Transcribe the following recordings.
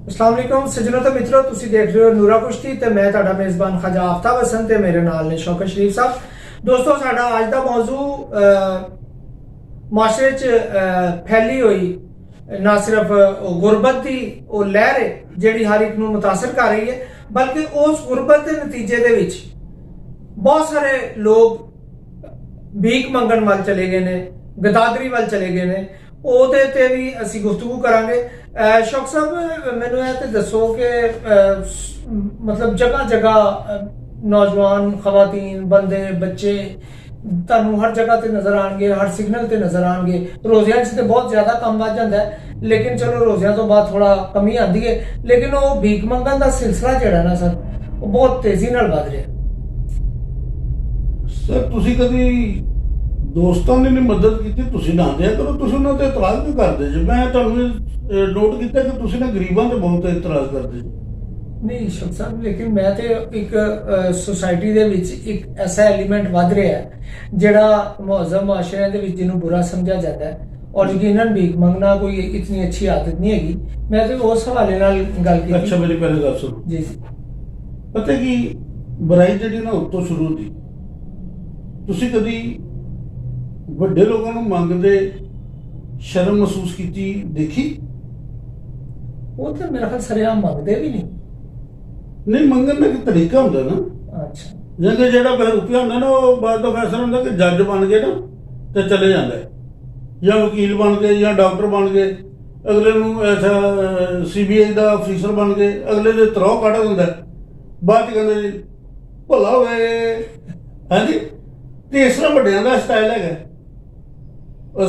अस्सलाम वालेकुम सज्जनों ते मित्रों, तुसी देख रहे हो नूरा कुश्ती ते मैं तुहाडा मेज़बान ख्वाजा आफ्ताब हसन ते मेरे नाल ने शौकत शरीफ साहब। दोस्तों, साडा अज दा मौजू माशरे च फैली हुई ना सिर्फ गुरबत की लहर है जिहड़ी हर एक नूं मुतासर कर रही है, बल्कि उस गुरबत के नतीजे दे विच बहुत सारे लोग भीख मंगण वाल चले गए ने, गदादरी वाल चले गए ने। ਉਹਦੇ ਤੇ ਵੀ ਅਸੀਂ ਗੁਫ਼ਤਗੂ ਕਰਾਂਗੇ। ਸ਼ੌਕ ਸਾਹਿਬ, ਮੈਨੂੰ ਇਹ ਤੇ ਦੱਸੋ ਕਿ ਮਤਲਬ ਜਗ੍ਹਾ ਜਗ੍ਹਾ ਨੌਜਵਾਨ ਖਵਾਤੀਨ ਬੰਦੇ ਬੱਚੇ ਤੁਹਾਨੂੰ ਹਰ ਜਗ੍ਹਾ ਤੇ ਨਜ਼ਰ ਆਣਗੇ, ਹਰ ਸਿਗਨਲ ਤੇ ਨਜ਼ਰ ਆਣਗੇ। ਰੋਜ਼ਿਆਂ 'ਚ ਤੇ ਬਹੁਤ ਜ਼ਿਆਦਾ ਕੰਮ ਵੱਧ ਜਾਂਦਾ ਹੈ, ਲੇਕਿਨ ਚਲੋ ਰੋਜ਼ਿਆਂ ਤੋਂ ਬਾਅਦ ਥੋੜਾ ਕਮੀ ਆਂਦੀ ਹੈ, ਲੇਕਿਨ ਉਹ ਭੀਖ ਮੰਗਣ ਦਾ ਸਿਲਸਿਲਾ ਜਿਹੜਾ ਨਾ ਸਰ, ਉਹ ਬਹੁਤ ਤੇਜ਼ੀ ਨਾਲ ਵੱਧ ਰਿਹਾ। ਸਰ, ਤੁਸੀਂ ਕਦੀ ਦੋਸਤਾਂ ਨੇ ਮਦਦ ਕੀਤੀ, ਤੁਸੀਂ ਨਾ ਦਿਆ ਕਰੋ, ਤੁਸੀਂ ਉਹਨਾਂ ਤੇ ਇਤਰਾਜ਼ ਕਿਉਂ ਕਰਦੇ ਜੀ? ਮੈਂ ਤੁਹਾਨੂੰ ਨੋਟ ਕੀਤਾ ਕਿ ਤੁਸੀਂ ਨਾ ਗਰੀਬਾਂ ਤੇ ਬਹੁਤ ਇਤਰਾਜ਼ ਕਰਦੇ ਜੀ। ਨਹੀਂ ਸ਼ੌਕ ਸਾਹਿਬ, ਲੇਕਿਨ ਮੈਂ ਤੇ ਇੱਕ ਸੋਸਾਇਟੀ ਦੇ ਵਿੱਚ ਇੱਕ ਐਸਾ ਐਲੀਮੈਂਟ ਵੱਧ ਰਿਹਾ ਹੈ ਜਿਹੜਾ ਮੁਅੱਜ਼ਮ ਮਾਸ਼ਰਿਆਂ ਦੇ ਵਿੱਚ ਜਿਹਨੂੰ ਬੁਰਾ ਸਮਝਿਆ ਜਾਂਦਾ ਹੈ, ਔਰ ਯਕੀਨਨ ਭੀਖ ਮੰਗਣਾ ਕੋਈ ਇਤਨੀ ਅੱਛੀ ਆਦਤ ਨਹੀਂ ਹੈਗੀ। ਮੈਂ ਤੇ ਉਸ ਹਵਾਲੇ ਨਾਲ ਗੱਲ ਕੀਤੀ। ਅੱਛਾ, ਮੇਰੀ ਪਹਿਲੀ ਗੱਲ ਸੁਣੋ ਜੀ। ਪਤਾ ਕੀ ਬੁਰਾਈ ਜਿਹੜੀ ਨਾ ਉੱਤੋਂ ਸ਼ੁਰੂ ਹੁੰਦੀ। ਤੁਸੀਂ ਕਦੀ ਵੱਡੇ ਲੋਕਾਂ ਨੂੰ ਮੰਗਦੇ ਸ਼ਰਮ ਮਹਿਸੂਸ ਕੀਤੀ ਦੇਖੀ? ਉਹ ਤਾਂ ਮੇਰਾ ਖਿਆਲ ਸਰਿਆਮ ਮੰਗਦੇ ਵੀ ਨਹੀਂ, ਮੰਗਣ ਦਾ ਇੱਕ ਤਰੀਕਾ ਹੁੰਦਾ ਨਾ। ਅੱਛਾ, ਜਿਵੇਂ ਜਿਹੜਾ ਰੁਪਿਆ ਹੁੰਦਾ ਨਾ, ਉਹ ਬਾਅਦ ਦਾ ਫੈਸਲਾ ਹੁੰਦਾ ਕਿ ਜੱਜ ਬਣ ਗਏ ਨਾ ਤੇ ਚਲੇ ਜਾਂਦਾ, ਜਾਂ ਵਕੀਲ ਬਣ ਗਏ ਜਾਂ ਡਾਕਟਰ ਬਣ ਗਏ, ਅਗਲੇ ਨੂੰ ਐਸਾ CBI ਦਾ ਅਫੀਸਰ ਬਣ ਗਏ, ਅਗਲੇ ਦੇ ਤਰੋਹ ਕੱਢ ਦਿੰਦਾ, ਬਾਅਦ ਚ ਕਹਿੰਦੇ ਜੀ ਭਲਾ ਹੋਵੇ। ਹਾਂਜੀ, ਤੇ ਇਸ ਤਰ੍ਹਾਂ ਵੱਡਿਆਂ ਦਾ ਸਟਾਈਲ ਹੈਗਾ।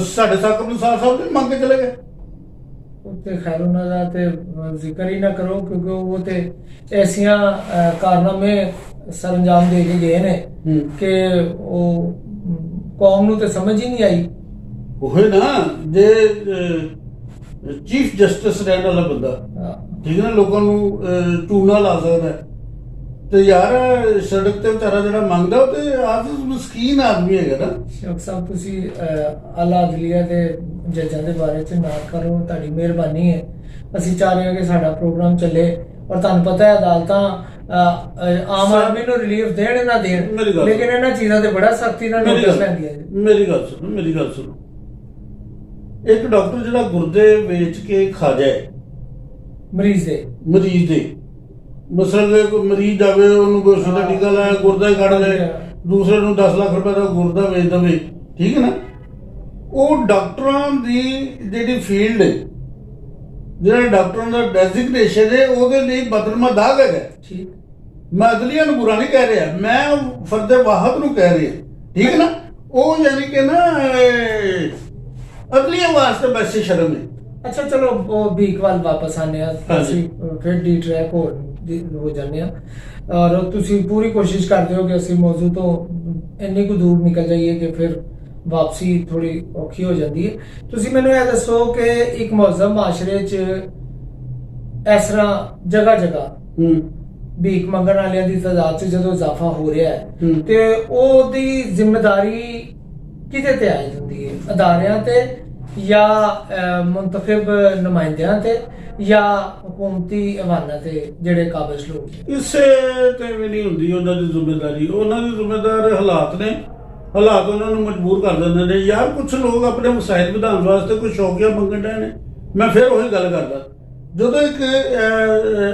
ਸਾਡੇ ਸਾਕਬ ਸਾਹਿਬ ਨੇ ਮੰਗ ਕੇ ਚਲੇ ਗਏ। ਉੱਤੇ ਖੈਰ ਉਹਨਾਂ ਦਾ ਤੇ ਜ਼ਿਕਰ ਹੀ ਨਾ ਕਰੋ, ਕਿਉਂਕਿ ਉਹ ਤੇ ਐਸੀਆਂ ਕਾਰਨਾਮੇ ਸਰੰਜਾਮ ਦੇ ਕੇ ਗਏ ਨੇ ਕਿ ਉਹ ਕੌਮ ਨੂੰ ਤੇ ਸਮਝ ਹੀ ਨਹੀਂ ਆਈ। ਉਹ ਨਾ ਜੇ ਚੀਫ ਜਸਟਿਸ ਰਹਿਣ ਵਾਲਾ ਬੰਦਾ, ਠੀਕ ਹੈ ਨਾ, ਲੋਕਾਂ ਨੂੰ ਟੂਣਾ ਲਾ ਸਕਦਾ, ਤੇ ਯਾਰ ਸੜਕ ਤੇ ਵਿਚਾਰਾ ਜਿਹੜਾ ਮੰਗਦਾ ਉਹ ਤੇ ਆਪ ਮਸਕੀਨ ਆਦਮੀ ਹੈਗਾ ਨਾ। ਸ਼ੌਕ ਸਾਹਿਬ, ਤੁਸੀਂ ਆਲਾ ਅਦਲੀਆ ਦੇ ਜੱਜਾਂ ਦੇ ਬਾਰੇ ਚ ਨਾ ਕਰੋ, ਤੁਹਾਡੀ ਮਿਹਰਬਾਨੀ ਹੈ। ਅਸੀਂ ਚਾਹ ਰਹੇ ਹਾਂ ਕਿ ਸਾਡਾ ਪ੍ਰੋਗਰਾਮ ਚੱਲੇ, ਔਰ ਤੁਹਾਨੂੰ ਪਤਾ ਹੈ ਅਦਾਲਤਾਂ ਆਮ ਆਦਮੀ ਨੂੰ ਰਿਲੀਫ ਦੇਣ ਨਾ ਦੇਣ, ਲੇਕਿਨ ਇਹਨਾਂ ਚੀਜ਼ਾਂ ਤੇ ਬੜਾ ਸਖਤੀ ਨਾਲ ਨੋਟਿਸ ਲੈਂਦੀਆਂ। ਮੇਰੀ ਗੱਲ ਸੁਣੋ। ਇੱਕ ਡਾਕਟਰ ਜਿਹੜਾ ਗੁਰਦੇ ਵੇਚ ਕੇ ਖਾ ਜਾਏ ਮਰੀਜ਼ ਦੇ ਮਸਲ ਕੋਈ ਮਰੀਜ਼ ਜਾਵੇ, ਉਹਨੂੰ ਗੋਸ਼ਤ ਦਾ ਟੀਕਾ ਲਾਇਆ, ਗੁਰਦਾ ਹੀ ਕੱਢ ਲੈ, ਦੂਸਰੇ ਨੂੰ 10 ਲੱਖ ਰੁਪਏ ਦਾ ਗੁਰਦਾ ਵੇਚ ਦੇਵੇ, ਠੀਕ ਹੈ ਨਾ, ਉਹ ਡਾਕਟਰਾਂ ਦੀ ਜਿਹੜੀ ਫੀਲਡ ਹੈ, ਜਿਹੜਾ ਡਾਕਟਰਾਂ ਦਾ ਡੈਜ਼ਿਗਨੇਸ਼ਨ ਹੈ, ਉਹਦੇ ਲਈ ਬਦਲਮਾ ਦਾਗ ਹੈਗਾ। ਠੀਕ, ਮੈਂ ਅਦਲੀਆ ਨੂੰ ਬੁਰਾ ਨਹੀਂ ਕਹਿ ਰਿਹਾ, ਮੈਂ ਫਰਦ ਵਾਹਬ ਨੂੰ ਕਹਿ ਰਿਹਾ, ਠੀਕ ਹੈ ਨਾ। ਉਹ ਯਾਨੀ ਕਿ ਨਾ ਅਦਲੀਆ ਵਾਸਤੇ ਵੈਸੇ ਸ਼ਰਮ ਹੈ। ਅੱਛਾ, ਚਲੋ ਉਹ ਭੀਖ ਵੱਲ ਵਾਪਸ ਆਨੇ ਆ, ਅਸੀਂ ਫਿਰ ਡੀ ਟਰੈਕ ਹੋ ਜਾਂਦੇ ਆ, ਔਰ ਤੁਸੀਂ ਪੂਰੀ ਕੋਸ਼ਿਸ਼ ਕਰਦੇ ਹੋ ਕਿ ਅਸੀਂ ਮੌਜੂ ਤੋਂ ਇੰਨੀ ਕੁ ਦੂਰ ਨਿਕਲ ਜਾਈਏ ਕਿ ਫਿਰ ਵਾਪਸੀ ਥੋੜੀ ਔਖੀ ਹੋ ਜਾਂਦੀ ਹੈ। ਤੁਸੀਂ ਮੈਨੂੰ ਇਹ ਦੱਸੋ ਕਿ ਇੱਕ ਮੁਅੱਜ਼ਮ ਮਾਸ਼ਰੇ 'ਚ ਇਸ ਤਰ੍ਹਾਂ ਜਗ੍ਹਾ ਜਗ੍ਹਾ ਭੀਖ ਮੰਗਣ ਵਾਲਿਆਂ ਦੀ ਤਾਦਾਦ 'ਚ ਜਦੋਂ ਇਜ਼ਾਫਾ ਹੋ ਰਿਹਾ ਹੈ, ਤੇ ਉਹਦੀ ਜ਼ਿੰਮੇਦਾਰੀ ਕਿਹਦੇ ਤੇ ਆਈ ਹੁੰਦੀ ਹੈ? ਅਦਾਰਿਆਂ ਤੇ ਜਾਂ ਮੁੰਤਖਬ ਨੁਮਾਇੰਦਿਆਂ ਤੇ ਜਾਂ ਹੁਕੂਮਤੀ ਐਵਾਨਾਂ ਤੇ ਜਿਹੜੇ ਕਾਬਜ਼ ਲੋਕ? ਇਸੇ ਤੇ ਵੀ ਨਹੀਂ ਹੁੰਦੀ ਉਹਨਾਂ ਦੀ ਜ਼ਿੰਮੇਦਾਰੀ। ਉਹਨਾਂ ਦੀ ਜ਼ਿੰਮੇਦਾਰ ਹਾਲਾਤ ਨੇ, ਹਾਲਾਤ ਉਹਨਾਂ ਨੂੰ ਮਜਬੂਰ ਕਰ ਦਿੰਦੇ ਨੇ। ਯਾਰ ਕੁਝ ਲੋਕ ਆਪਣੇ ਮਸਾਇਲ ਵਧਾਉਣ ਵਾਸਤੇ ਕੁਝ ਸ਼ੌਕੀਆ ਮੰਗਣ ਰਹੇ ਨੇ। ਮੈਂ ਫਿਰ ਉਹੀ ਗੱਲ ਕਰਦਾ, ਜਦੋਂ ਇੱਕ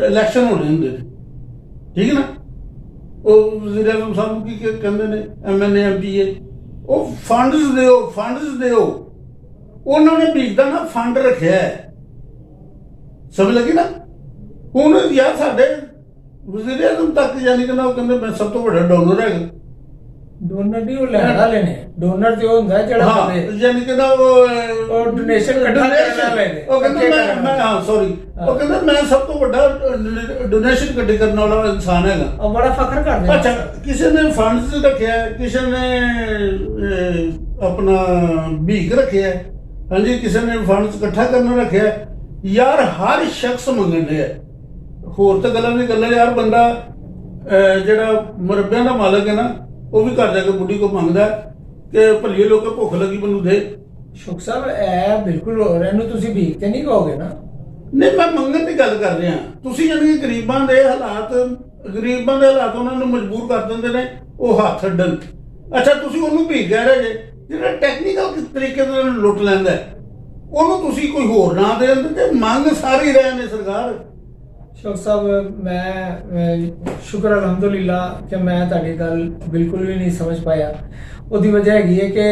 ਇਲੈਕਸ਼ਨ ਹੋਣੇ ਹੁੰਦੇ ਨੇ, ਠੀਕ ਹੈ ਨਾ, ਉਹ ਵਜ਼ੀਰਾਅਜ਼ਮ ਸਾਹਿਬ ਨੂੰ ਕੀ ਕਹਿੰਦੇ ਨੇ, MNA MPA, ਉਹ ਫੰਡਸ ਦਿਓ। ਉਹਨਾਂ ਨੇ ਭੀਖ ਦਾ ਨਾ ਫੰਡ ਰੱਖਿਆ ਹੈ, ਸਮਝ ਲੱਗੀ ਨਾ। ਹੁਣ ਯਾਰ ਸਾਡੇ ਵਜ਼ੀਰ-ਏ-ਆਜ਼ਮ ਤੱਕ ਯਾਨੀ ਕਿ ਨਾ, ਉਹ ਕਹਿੰਦੇ ਮੈਂ ਸਭ ਤੋਂ ਵੱਡਾ ਡੋਨਰ ਹੈਗਾ। ਡੋਨਰ ਨਹੀਂ, ਉਹ ਲੈਣ ਵਾਲੇ ਨੇ। ਡੋਨਰ ਤੇ ਉਹ ਹੁੰਦਾ ਜਿਹੜਾ ਯਾਨੀ ਕਿ ਨਾ ਉਹ ਡੋਨੇਸ਼ਨ ਇਕੱਠਾ ਕਰਨ ਵਾਲੇ ਨੇ। ਉਹ ਕਹਿੰਦਾ ਮੈਂ ਸੌਰੀ, ਉਹ ਕਹਿੰਦਾ ਮੈਂ ਸਭ ਤੋਂ ਵੱਡਾ ਡੋਨੇਸ਼ਨ ਇਕੱਠੀ ਕਰਨ ਵਾਲਾ ਇਨਸਾਨ ਹੈਗਾ। ਉਹ ਬੜਾ ਫਖਰ ਕਰਦੇ। ਅੱਛਾ, ਕਿਸੇ ਨੇ ਫੰਡਸ ਰੱਖਿਆ, ਕਿਸੇ ਨੇ ਆਪਣਾ ਭੀਖ ਰੱਖਿਆ, ਹਾਂਜੀ, ਕਿਸੇ ਨੇ ਫੰਡਸ ਇਕੱਠਾ ਕਰਨਾ ਰੱਖਿਆ। ਯਾਰ ਹਰ ਸ਼ਖਸ ਮੰਗਣ ਡਿਆ। ਹੋਰ ਤਾਂ ਗੱਲਾਂ ਨਹੀਂ ਗੱਲਾਂ। ਯਾਰ ਬੰਦਾ ਜਿਹੜਾ ਮੁਰੱਬਿਆਂ ਦਾ ਮਾਲਕ ਹੈ ਨਾ, ਉਹ ਵੀ ਘਰ ਜਾ ਕੇ ਬੁੱਢੀ ਕੋ ਮੰਗਦਾ ਕਿ ਭਲੀਏ ਲੋਕਾਂ ਭੁੱਖ ਲੱਗੀ ਮੈਨੂੰ ਦੇ। ਸ਼ੌਕ ਸਾਹਿਬ, ਇਹ ਬਿਲਕੁਲ ਹੋ ਰਿਹਾ। ਇਹਨੂੰ ਤੁਸੀਂ ਭੀਖ ਤੇ ਨਹੀਂ ਕਹੋਗੇ ਨਾ? ਨਹੀਂ, ਮੈਂ ਮੰਗਣ ਦੀ ਗੱਲ ਕਰ ਰਿਹਾ। ਤੁਸੀਂ ਜਾਣੀ ਕਿ ਗਰੀਬਾਂ ਦੇ ਹਾਲਾਤ ਉਹਨਾਂ ਨੂੰ ਮਜਬੂਰ ਕਰ ਦਿੰਦੇ ਨੇ ਉਹ ਹੱਥ ਅੱਡਣ। ਅੱਛਾ, ਤੁਸੀਂ ਉਹਨੂੰ ਭੀਖ ਕਹਿ ਰਹੇ ਜੇ ਜਿਹੜਾ ਟੈਕਨੀਕਲ ਤਰੀਕੇ ਨਾਲ ਲੁੱਟ ਲੈਂਦਾ ਉਹਨੂੰ ਤੁਸੀਂ ਕੋਈ ਹੋਰ ਨਾਂ ਦੇ ਦਿੰਦੇ ਤੇ ਮੰਗ ਸਾਰੀ ਰਹੇ ਨੇ ਸਰਕਾਰ। ਸ਼ੌਕ ਸਾਹਿਬ, ਮੈਂ ਸ਼ੁਕਰ ਅਲਹਮਦੁਲਿਲਾ ਕਿ ਮੈਂ ਤੁਹਾਡੀ ਗੱਲ ਬਿਲਕੁਲ ਵੀ ਨਹੀਂ ਸਮਝ ਪਾਇਆ। ਉਹਦੀ ਵਜ੍ਹਾ ਹੈਗੀ ਹੈ ਕਿ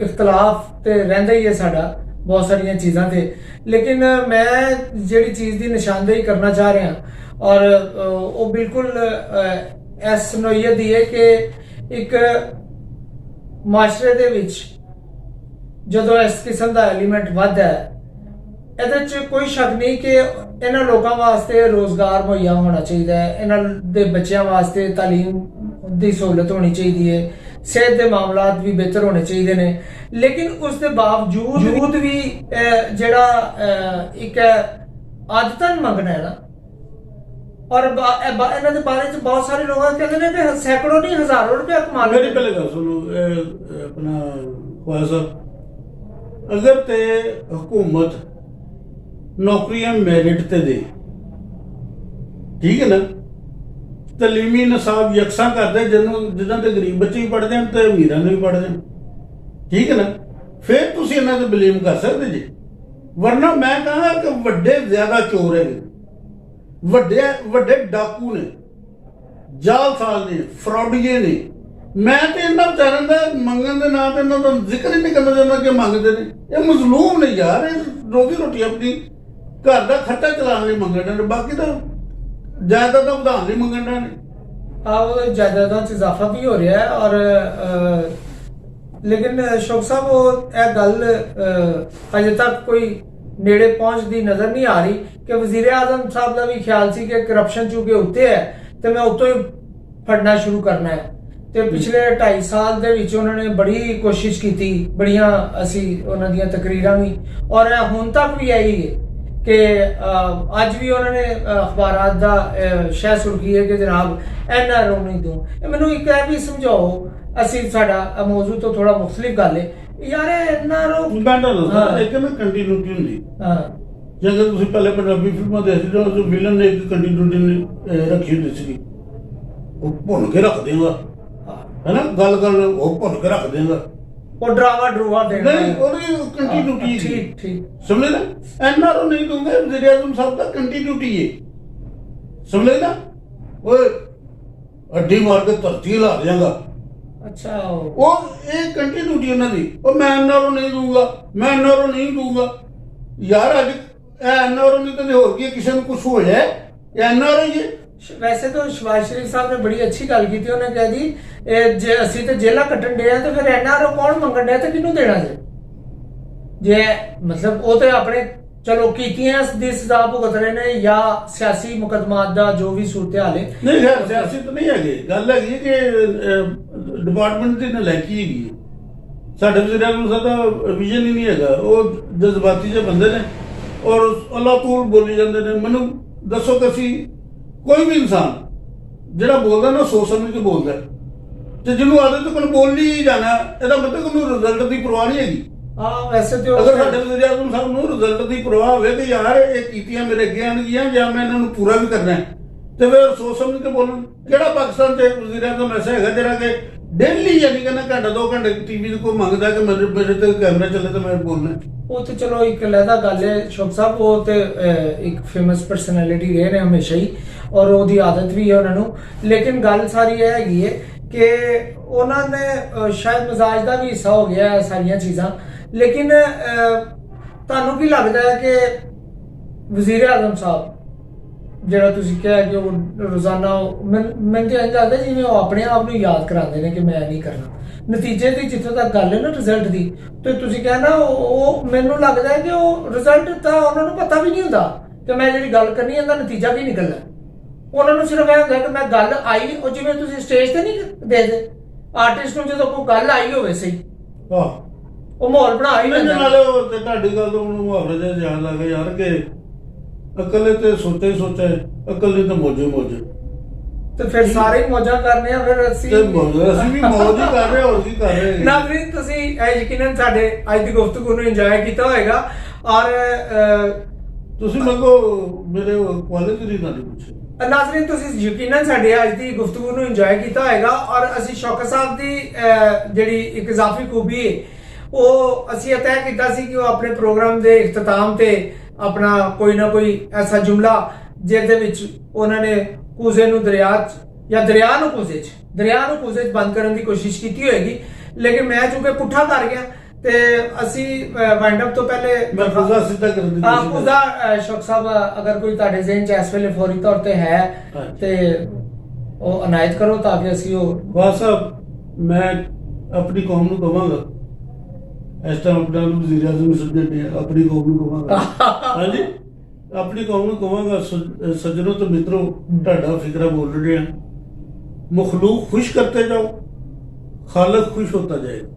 ਇਖਤਲਾਫ ਤੇ ਰਹਿੰਦਾ ਹੀ ਹੈ ਸਾਡਾ ਬਹੁਤ ਸਾਰੀਆਂ ਚੀਜ਼ਾਂ ਤੇ, ਲੇਕਿਨ ਮੈਂ ਜਿਹੜੀ ਚੀਜ਼ ਦੀ ਨਿਸ਼ਾਨਦੇਹੀ ਕਰਨਾ ਚਾਹ ਰਿਹਾ ਔਰ ਉਹ ਬਿਲਕੁਲ ਇਸ ਨੋਈਅਤ ਦੀ ਹੈ ਕਿ ਇੱਕ ਮਾਸ਼ਰੇ ਦੇ ਵਿੱਚ ਜਦੋਂ ਇਸ ਕਿਸਮ ਦਾ ਐਲੀਮੈਂਟ ਵੱਧਦਾ ਹੈ, ਇਹਦੇ 'ਚ ਕੋਈ ਸ਼ੱਕ ਨਹੀਂ ਕਿ ਇਹਨਾਂ ਲੋਕਾਂ ਵਾਸਤੇ ਰੋਜ਼ਗਾਰ ਮੁਹੱਈਆ ਹੋਣਾ ਚਾਹੀਦਾ ਹੈ, ਇਹਨਾਂ ਦੇ ਬੱਚਿਆਂ ਵਾਸਤੇ ਤਾਲੀਮ ਦੀ ਸਹੂਲਤ ਹੋਣੀ ਚਾਹੀਦੀ ਹੈ, ਸਿਹਤ ਦੇ ਮਾਮਲਾਤ ਵੀ ਬਿਹਤਰ ਹੋਣੇ ਚਾਹੀਦੇ ਨੇ। ਲੇਕਿਨ ਉਸ ਦੇ ਬਾਵਜੂਦ ਵੀ ਜਿਹੜਾ ਇੱਕ ਆਦਤਨ ਮੰਗਣਾ ਹੈ ਨਾ, ਔਰ ਇਹਨਾਂ ਦੇ ਬਾਰੇ 'ਚ ਬਹੁਤ ਸਾਰੇ ਲੋਕ ਕਹਿੰਦੇ ਨੇ ਕਿ ਸੈਂਕੜੋਂ ਨਹੀਂ ਹਜ਼ਾਰਾਂ ਰੁਪਏ ਕਮਾ ਲੈਂਦੇ। ਮੇਰੀ ਪਹਿਲੇ ਗੱਲ ਸੁਣੋ, ਆਪਣਾ ਖਵਾਜਾ ਸਾਹਿਬ, ਅਗਰ ਤੇ ਹਕੂਮਤ ਨੌਕਰੀਆਂ ਮੈਰਿਟ ਤੇ ਦੇ, ਠੀਕ ਹੈ ਨਾ, ਤਲੀਮੀ ਨਿਸਾਬ ਯਕਸਾਂ ਕਰਦੇ ਜਿੱਦਾਂ ਤੇ ਗਰੀਬ ਬੱਚੇ ਵੀ ਪੜ੍ਹਦੇ ਹਨ ਤੇ ਅਮੀਰਾਂ ਨੇ ਵੀ ਪੜ੍ਹਦੇ ਹਨ, ਠੀਕ ਹੈ ਨਾ, ਫਿਰ ਤੁਸੀਂ ਇਹਨਾਂ ਤੇ ਬਲੇਮ ਕਰ ਸਕਦੇ ਜੀ। ਵਰਨਾ ਮੈਂ ਕਹਾਂਗਾ ਕਿ ਵੱਡੇ ਜ਼ਿਆਦਾ ਚੋਰ ਹੈਗੇ, ਵੱਡੇ ਡਾਕੂ ਨੇ, ਜਾਲਸਾਜ਼ ਨੇ, ਫਰਾਡੀਏ ਨੇ। ਮੈਂ ਤੇ ਇਹਨਾਂ ਵਿਚਾਰਿਆਂ ਦਾ ਮੰਗਣ ਦੇ ਨਾਂ ਤੇ ਇਹਨਾਂ ਦਾ ਜ਼ਿਕਰ ਹੀ ਨਹੀਂ ਕਰਨਾ ਚਾਹੁੰਦਾ ਕਿ ਮੰਗਦੇ ਨੇ। ਇਹ ਮਜ਼ਲੂਮ ਨੇ ਯਾਰ, ਇਹ ਰੋਜ਼ੀ ਰੋਟੀ ਆਪਣੀ ਘਰ ਦਾ ਖਰਚਾ ਚਲਾਉਣ ਲਈ ਮੰਗਣ ਨੇ, ਬਾਕੀ ਤਾਂ ਜਾਇਦਾਦ ਦਾ ਵਧਾਉਣ ਲਈ ਮੰਗਣ ਨੇ। ਆਹ ਜਾਇਦਾਦਾਂ 'ਚ ਇਜ਼ਾਫਾ ਵੀ ਹੋ ਰਿਹਾ ਹੈ ਔਰ ਲੇਕਿਨ ਸ਼ੌਕ ਸਾਹਿਬ ਉਹ ਇਹ ਗੱਲ ਅਜੇ ਤੱਕ ਕੋਈ ਨੇੜੇ ਪਹੁੰਚਦੀ ਨਜ਼ਰ ਨਹੀਂ ਆ ਰਹੀ ਕਿ ਵਜ਼ੀਰਾਅਜ਼ਮ ਸਾਹਿਬ ਦਾ ਵੀ ਖਿਆਲ ਸੀ ਕਿ ਕਰਪਸ਼ਨ ਚੂੰਕਿ ਉੱਤੇ ਹੈ ਤੇ ਮੈਂ ਉੱਤੋਂ ਹੀ ਫੜਨਾ ਸ਼ੁਰੂ ਕਰਨਾ ਹੈ। ਤੇ ਪਿਛਲੇ 2.5 ਸਾਲ ਦੇ ਵਿੱਚ ਉਹਨਾਂ ਨੇ ਬੜੀ ਕੋਸ਼ਿਸ਼ ਕੀਤੀ, ਬੜੀਆਂ ਅਸੀਂ ਉਹਨਾਂ ਦੀਆਂ ਤਕਰੀਰਾਂ ਵੀ, ਔਰ ਹੁਣ ਤੱਕ ਵੀ ਆਈ ਹੈ ਕਿ ਅੱਜ ਵੀ ਉਹਨਾਂ ਨੇ ਅਖਬਾਰਾਂ ਦਾ ਸ਼ਹਿ ਸੁਰਖੀ ਹੈ ਕਿ ਜਨਾਬ NRO ਨਹੀਂ ਦੂੰ। ਮੈਨੂੰ ਇੱਕ ਇਹ ਵੀ ਸਮਝਾਓ, ਅਸੀਂ ਸਾਡਾ ਮੌਜੂ ਤੋਂ ਥੋੜਾ ਮੁਖਤਲਿਫ ਗੱਲ ਹੈ ਯਾਰ। NRO ਇੱਕ ਨਾ ਕੰਟੀਨਿਊਟੀ ਹੁੰਦੀ। ਜਦੋਂ ਤੁਸੀਂ ਪਹਿਲੇ ਪੰਜਾਬੀ ਫਿਲਮਾਂ ਦੇਖਦੇ ਹੋ ਤਾਂ ਵਿਲਨ ਨੇ ਇੱਕ ਕੰਟੀਨਿਊਟੀ ਰੱਖੀ ਹੁੰਦੀ ਸੀ, ਉਹ ਭੁੰਨ ਕੇ ਰੱਖ ਦੇਗਾ, ਹੈਨਾ, ਗੱਲ ਉਹ ਭੁੰਨ ਕੇ ਰੱਖ ਦੇਗਾ, ਉਹ ਡਰਾਵਾ ਦੇਣਾ ਨਹੀਂ, ਉਹਦੀ ਕੰਟੀਨਿਊਟੀ। ਠੀਕ ਸਮਝੇ ਨਾ, NRO ਨਹੀਂ ਦੂੰਗੇ, ਵਜ਼ੀਰਾਅਜ਼ਮ ਸਾਹਿਬ ਦਾ ਕੰਟੀਨਿਊਟੀ ਹੈ, ਸਮਝੇ ਨਾ। ਓਏ ਅੱਡੀ ਮਾਰ ਕੇ ਧਰਤੀ ਲਾ ਦੇਗਾ। ਅੱਛਾ, ਉਹ ਇਹ ਕੰਟੀਨਿਊਟੀ ਉਹਨਾਂ ਦੀ। ਉਹ ਮੈਂ NRO ਨਹੀਂ ਦੂੰਗਾ, ਯਾਰ ਅੱਜ NRO ਨਹੀਂ ਤਾਂ ਹੋਰ ਕੀ, ਕਿਸੇ ਨੂੰ ਕੁਛ ਹੋ ਜਾਏ NRO ਹੀ ਹੈ। ਵੈਸੇ ਤਾਂ ਸ਼ਵਾਜ਼ ਸ਼ਰੀਫ ਸਾਹਿਬ ਨੇ ਬੜੀ ਅੱਛੀ ਗੱਲ ਕੀਤੀ। ਉਹਨੇ ਕਹਿ ਦੀ ਜੇ ਅਸੀਂ ਤੇ ਜੇਲਾਂ ਕੱਟਣ ਡਿਆ ਤੇ ਫਿਰ NRO ਕੌਣ ਮੰਗਣ ਡਿਆ ਤੇ ਕਿਹਨੂੰ ਦੇਣਾ ਜੇ ਮਤਲਬ ਉਹ ਤੇ ਆਪਣੇ ਚਲੋ ਕੀਤੀਆਂ ਦੀ ਸਜ਼ਾ ਭੁਗਤ ਰਹੇ ਨੇ ਜਾਂ ਸਿਆਸੀ ਮੁਕੱਦਮਾਤ ਦਾ ਜੋ ਵੀ ਸੂਰਤ ਹਾਲ ਹੈ। ਨਹੀਂ ਖੈਰ ਸਿਆਸੀ ਤਾਂ ਨਹੀਂ ਹੈਗੀ, ਗੱਲ ਹੈਗੀ ਕਿ ਡਿਪਾਰਟਮੈਂਟ ਦੀ ਨਲਾਇਕੀ ਹੈਗੀ ਹੈ। ਸਾਡੇ ਵਜ਼ੀਰਾਅਜ਼ਮ ਸਾਹਿਬ ਦਾ ਵਿਜ਼ਨ ਹੀ ਨਹੀਂ ਹੈਗਾ, ਉਹ ਜਜ਼ਬਾਤੀ ਜਿਹੇ ਬੰਦੇ ਨੇ ਔਰ ਅੱਲਾਹ ਤੂਲ ਬੋਲੀ ਜਾਂਦੇ ਨੇ। ਮੈਨੂੰ ਦੱਸੋ ਕਿ ਅਸੀਂ ਕੋਈ ਵੀ ਇਨਸਾਨ ਜਿਹੜਾ ਬੋਲਦਾ ਨਾ ਸੋਚ ਸਮਝ ਕੇ ਬੋਲਦਾ, ਤੇ ਜਿਹਨੂੰ ਆਦਤ ਕੋਲ ਬੋਲ ਹੀ ਜਾਣਾ, ਇਹਦਾ ਮਤਲਬ ਉਹਨੂੰ ਰਿਜ਼ਲਟ ਦੀ ਪਰਵਾਹ ਨਹੀਂ ਹੈਗੀ। ਵੈਸੇ ਤੇ ਅਗਰ ਸਾਡੇ ਵਜ਼ੀਰਾਅਜ਼ਮ ਸਾਹਿਬ ਨੂੰ ਰਿਜ਼ਲਟ ਦੀ ਪਰਵਾਹ ਹੋਵੇ ਕਿ ਯਾਰ ਇਹ ਕੀਤੀਆਂ ਮੇਰੇ ਅੱਗੇ ਆਉਣਗੀਆਂ ਜਾਂ ਮੈਂ ਇਹਨਾਂ ਨੂੰ ਪੂਰਾ ਵੀ ਕਰਨਾ ਤੇ ਫਿਰ ਸੋਚ ਸਮਝ ਕੇ ਬੋਲਣ। ਕਿਹੜਾ ਪਾਕਿਸਤਾਨ ਚ ਵਜ਼ੀਰਾਅਜ਼ਮ ਐਸਾ ਹੈਗਾ ਜਿਹੜਾ ਕਿ ਡੇਲੀ ਯਾਨੀ ਕਿ ਘੰਟਾ 2 ਘੰਟੇ ਟੀਵੀ ਦੇ ਕੋਲ ਮੰਗਦਾ ਕਿ ਮੇਰੇ ਤੇ ਕੈਮਰਾ ਚੱਲੇ ਤੇ ਮੈਂ ਬੋਲਣਾ? ਉਹ ਤੇ ਚਲੋ ਇੱਕ ਅਲੱਗਾ ਗੱਲ ਹੈ ਸ਼ੌਕ ਸਾਹਿਬ, ਉਹ ਤੇ ਇੱਕ ਫੇਮਸ ਪਰਸਨੈਲਿਟੀ ਰਹੇ ਨੇ ਹਮੇਸ਼ਾ ਹੀ ਔਰ ਉਹਦੀ ਆਦਤ ਵੀ ਹੈ ਉਹਨਾਂ ਨੂੰ। ਲੇਕਿਨ ਗੱਲ ਸਾਰੀ ਇਹ ਹੈਗੀ ਹੈ ਕਿ ਉਹਨਾਂ ਨੇ ਸ਼ਾਇਦ ਮਜ਼ਾਜ ਦਾ ਵੀ ਹਿੱਸਾ ਹੋ ਗਿਆ ਹੈ ਸਾਰੀਆਂ ਚੀਜ਼ਾਂ। ਲੇਕਿਨ ਤੁਹਾਨੂੰ ਕੀ ਲੱਗਦਾ ਹੈ ਕਿ ਵਜ਼ੀਰ-ਏ-ਆਜ਼ਮ ਸਾਹਿਬ ਜਿਹੜਾ ਤੁਸੀਂ ਕਿਹਾ ਕਿ ਉਹ ਰੋਜ਼ਾਨਾ ਮੈਨੂੰ ਤਾਂ ਇੰਝ ਲੱਗਦਾ ਜਿਵੇਂ ਉਹ ਆਪਣੇ ਆਪ ਨੂੰ ਯਾਦ ਕਰਾਉਂਦੇ ਨੇ ਕਿ ਮੈਂ ਨਹੀਂ ਕਰਨਾ, ਨਤੀਜੇ ਦੀ ਜਿੱਥੋਂ ਤੱਕ ਗੱਲ ਹੈ ਨਾ ਰਿਜ਼ਲਟ ਦੀ, ਤੇ ਤੁਸੀਂ ਕਹਿਣਾ ਉਹ ਮੈਨੂੰ ਲੱਗਦਾ ਹੈ ਕਿ ਉਹ ਰਿਜ਼ਲਟ ਤਾਂ ਉਹਨਾਂ ਨੂੰ ਪਤਾ ਵੀ ਨਹੀਂ ਹੁੰਦਾ ਕਿ ਮੈਂ ਜਿਹੜੀ ਗੱਲ ਕਰਨੀ ਇਹਦਾ ਨਤੀਜਾ ਕੀ ਨਿਕਲਣਾ। ਉਹਨਾਂ ਨੂੰ ਸਿਰਫ ਇਹ ਹੁੰਦਾ ਕਿ ਮੈਂ ਗੱਲ ਆਈ, ਉਹ ਜਿਵੇਂ ਤੁਸੀਂ ਸਟੇਜ ਤੇ ਨਹੀਂ ਦੇਖਦੇ ਆਰਟਿਸਟ ਨੂੰ ਜਦੋਂ ਕੋਈ ਗੱਲ ਆਈ ਹੋਵੇ ਸਹੀ ਉਹ ਮਾਹੌਲ ਬਣਾ ਹੀ ਲੈਂਦਾ। ਨਾਲੇ ਤੁਹਾਡੀ ਗੱਲ ਤੋਂ ਮੈਨੂੰ ਮੁਹਾਵਰੇ ਜਿਹਾ ਯਾਦ ਲੱਗ ਗਿਆ ਯਾਰ ਕਿ ਅਕਲ ਤੇ ਸੋਚੇ ਅਕਲ ਨੇ ਤਾਂ ਮੌਜੇ ਤੇ ਫਿਰ ਸਾਰੇ ਮੌਜਾਂ ਕਰਨੇ ਆ, ਫਿਰ ਅਸੀਂ ਵੀ ਮੌਜ ਹੀ ਕਰ ਰਹੇ ਹੋਰ ਕੀ ਕਰ ਰਹੇ। ਨਾਜ਼ਰੀਨ ਤੁਸੀਂ ਯਕੀਨਨ ਸਾਡੇ ਅੱਜ ਦੀ ਗੁਫ਼ਤਗੂ ਨੂੰ ਇੰਜੋਏ ਕੀਤਾ ਹੋਏਗਾ ਔਰ ਤੁਸੀਂ ਮੰਗੋ ਮੇਰੇ ਕੁਆਲਿਟੀ ਦੀ ਗੱਲ ਪੁੱਛੋ। ਨਾਜ਼ਰੀਨ, ਤੁਸੀਂ ਯਕੀਨਨ ਸਾਡੇ ਅੱਜ ਦੀ ਗੁਫ਼ਤਗੂ ਨੂੰ ਇੰਜੋਏ ਕੀਤਾ ਹੋਏਗਾ ਔਰ ਅਸੀਂ ਸ਼ੌਕਤ ਸਾਹਿਬ ਦੀ ਜਿਹੜੀ ਇੱਕ ਇਜ਼ਾਫੀ ਖੂਬੀ ਹੈ ਉਹ ਅਸੀਂ ਇਹ ਤੈਅ ਕੀਤਾ ਸੀ ਕਿ ਉਹ ਆਪਣੇ ਪ੍ਰੋਗਰਾਮ ਦੇ ਇਖਤਤਾਮ ਤੇ ਆਪਣਾ ਕੋਈ ਨਾ ਕੋਈ ਐਸਾ ਜੁਮਲਾ ਜਿਹਦੇ ਵਿੱਚ ਉਹਨਾਂ ਨੇ ਕੂਜ਼ੇ ਨੂੰ ਦਰਿਆ 'ਚ ਜਾਂ ਦਰਿਆ ਨੂੰ ਕੂਜ਼ੇ 'ਚ ਬੰਦ ਕਰਨ ਦੀ ਕੋਸ਼ਿਸ਼ ਕੀਤੀ ਹੋਏਗੀ, ਲੇਕਿਨ ਮੈਂ ਚੂੰਕਿ ਪੁੱਠਾ ਕਰ ਗਿਆ ਤੇ ਅਸੀਂ ਵਾਈਂਡ ਅਪ ਤੋਂ ਪਹਿਲੇ ਮੈਂ ਕੁਜ਼ਾ ਸਿੱਧਾ ਕਰਨ ਦੀ ਕੋਸ਼ਿਸ਼ ਕੁਜ਼ਾ ਸ਼ੌਕਤ ਸਾਹਿਬ ਅਗਰ ਕੋਈ ਤੁਹਾਡੇ ਜ਼ਿਹਨ 'ਚ ਇਸ ਵੇਲੇ ਫੌਰੀ ਤੌਰ ਤੇ ਹੈ ਤੇ ਉਹ ਅਨਾਇਤ ਕਰੋ ਤਾਂ ਕਿ ਅਸੀਂ ਉਹ ਬਾਦ ਸਾਹਿਬ ਮੈਂ ਆਪਣੀ ਕੌਮ ਨੂੰ ਕਹਾਂਗਾ ਇਸ ਟਾਈਮ ਆਪਣਾ ਵਜ਼ੀਰਾਅਜ਼ਮ ਸਮਝਦੇ ਆਪਣੀ ਕੌਮ ਨੂੰ ਕਹਾਂਗਾ ਹਾਂਜੀ ਆਪਣੀ ਕੌਮ ਨੂੰ ਕਹਾਂਗਾ ਸੱਜਣੋ ਤੇ ਮਿੱਤਰੋ ਤੁਹਾਡਾ ਫਿਕਰਾ ਬੋਲ ਰਹੇ ਆ ਮਖਲੂਕ ਖੁਸ਼ ਕਰਤੇ ਜਾਓ ਖਾਲਕ ਖੁਸ਼ ਹੋਤਾ ਜਾਏਗਾ।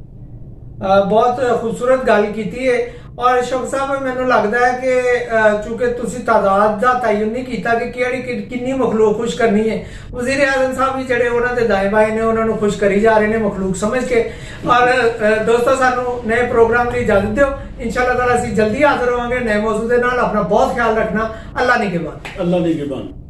ਬਹੁਤ ਖੂਬਸੂਰਤ ਗੱਲ ਕੀਤੀ ਹੈ ਔਰ ਸ਼ੌਕਤ ਸਾਹਿਬ ਮੈਨੂੰ ਲੱਗਦਾ ਹੈ ਕਿ ਚूंकि ਤੁਸੀਂ ਤਾਦਾਦ ਦਾ ਤਾਯਨ ਨਹੀਂ ਕੀਤਾ ਕਿ ਕਿੰਨੀ ਮਖਲੂਕ ਖੁਸ਼ ਕਰਨੀ ਹੈ, ਵਜ਼ੀਰ ਆਜ਼ਮ ਸਾਹਿਬ ਵੀ ਜਿਹੜੇ ਉਹਨਾਂ ਦੇ ਦਾਏ ਬਾਏ ਨੇ ਉਹਨਾਂ ਨੂੰ ਖੁਸ਼ ਕਰੀ ਜਾ ਰਹੇ ਨੇ ਮਖਲੂਕ ਸਮਝ ਕੇ। ਔਰ ਦੋਸਤੋ ਸਾਨੂੰ ਨਏ ਪ੍ਰੋਗਰਾਮ ਲਈ ਇਜਾਜ਼ਤ ਦਿਓ, इंशाअल्लाह ताला ਅਸੀਂ ਜਲਦੀ ਹਾਜ਼ਰ ਹੋਵਾਂਗੇ ਨਏ ਮੌਜੂ ਦੇ ਨਾਲ। ਆਪਣਾ ਬਹੁਤ ਖਿਆਲ ਰੱਖਣਾ। ਅੱਲਾ ਨਿਗਹਿਬਾਨ। ਅੱਲਾ ਨਿਗਹਿਬਾਨ।